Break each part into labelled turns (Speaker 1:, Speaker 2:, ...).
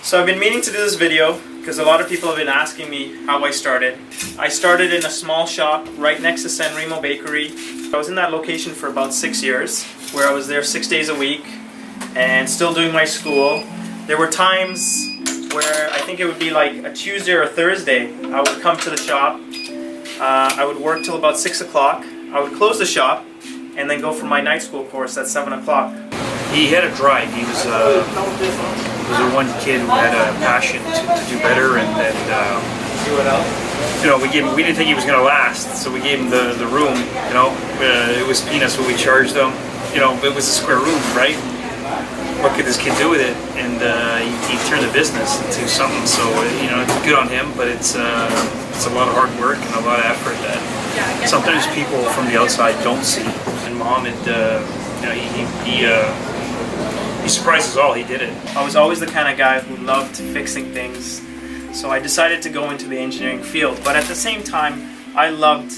Speaker 1: So I've been meaning to do this video because a lot of people have been asking me how I started. I started in a small shop right next to San Remo Bakery. I was in that location for about 6 years, where I was there 6 days a week and still doing my school. There were times where I think it would be like a Tuesday or a Thursday. I would come to the shop. I would work till about 6 o'clock. I would close the shop and then go for my night school course at 7 o'clock.
Speaker 2: He had a drive. He was a one kid who had a passion to do better, and you know, we didn't think he was going to last, so we gave him the room. You know, it was peanuts what we charged him. You know, it was a square room, right? What could this kid do with it? And he turned the business into something. So you know, it's good on him, but it's a lot of hard work and a lot of effort that sometimes people from the outside don't see. And Mohamed, you know, he surprised us all. He did it.
Speaker 1: I was always the kind of guy who loved fixing things, so I decided to go into the engineering field. But at the same time, I loved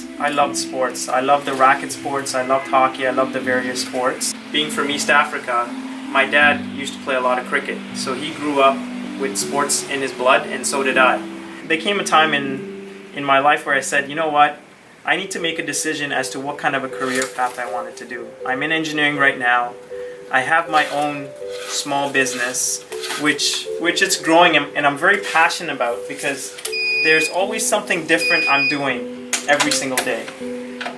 Speaker 1: sports. I loved the racket sports. I loved hockey. I loved the various sports. Being from East Africa, my dad used to play a lot of cricket, so he grew up with sports in his blood, and so did I. There came a time in my life where I said, you know what? I need to make a decision as to what kind of a career path I wanted to do. I'm in engineering right now. I have my own small business, which it's growing and I'm very passionate about, because there's always something different I'm doing every single day.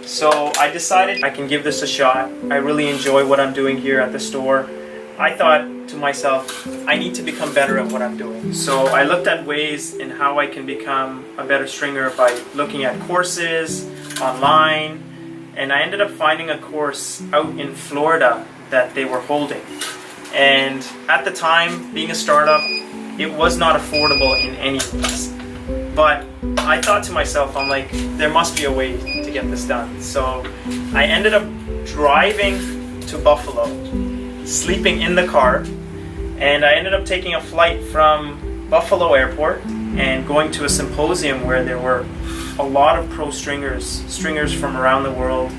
Speaker 1: So I decided I can give this a shot. I really enjoy what I'm doing here at the store. I thought to myself, I need to become better at what I'm doing. So I looked at ways in how I can become a better stringer by looking at courses online, and I ended up finding a course out in Florida that they were holding. And at the time, being a startup, it was not affordable in any ways. But I thought to myself, I'm like, there must be a way to get this done. So I ended up driving to Buffalo, sleeping in the car, and I ended up taking a flight from Buffalo Airport and going to a symposium where there were a lot of pro stringers from around the world,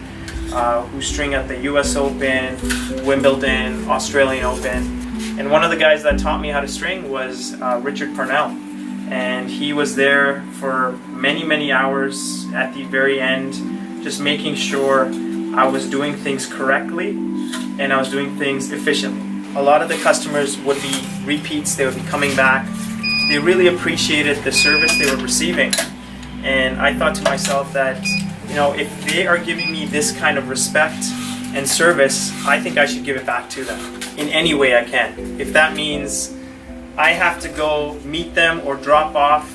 Speaker 1: who string at the US Open, Wimbledon, Australian Open. And one of the guys that taught me how to string was Richard Purnell. And he was there for many hours at the very end, just making sure I was doing things correctly and I was doing things efficiently. A lot of the customers would be repeats, they would be coming back. They really appreciated the service they were receiving. And I thought to myself that, you know, if they are giving me this kind of respect and service, I think I should give it back to them in any way I can. If that means I have to go meet them or drop off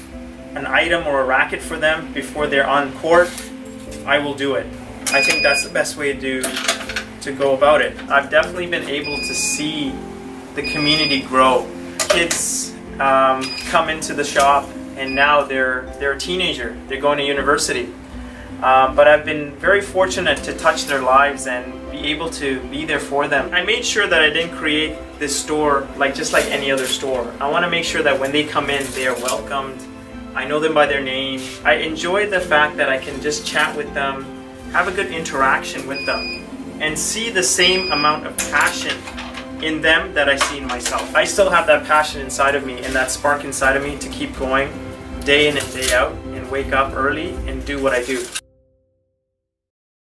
Speaker 1: an item or a racket for them before they're on court, I will do it. I think that's the best way to go about it. I've definitely been able to see the community grow. Kids come into the shop and now they're a teenager, they're going to university. But I've been very fortunate to touch their lives and be able to be there for them. I made sure that I didn't create this store just like any other store. I want to make sure that when they come in, they are welcomed. I know them by their name. I enjoy the fact that I can just chat with them, have a good interaction with them, and see the same amount of passion in them that I see in myself. I still have that passion inside of me and that spark inside of me to keep going day in and day out and wake up early and do what I do.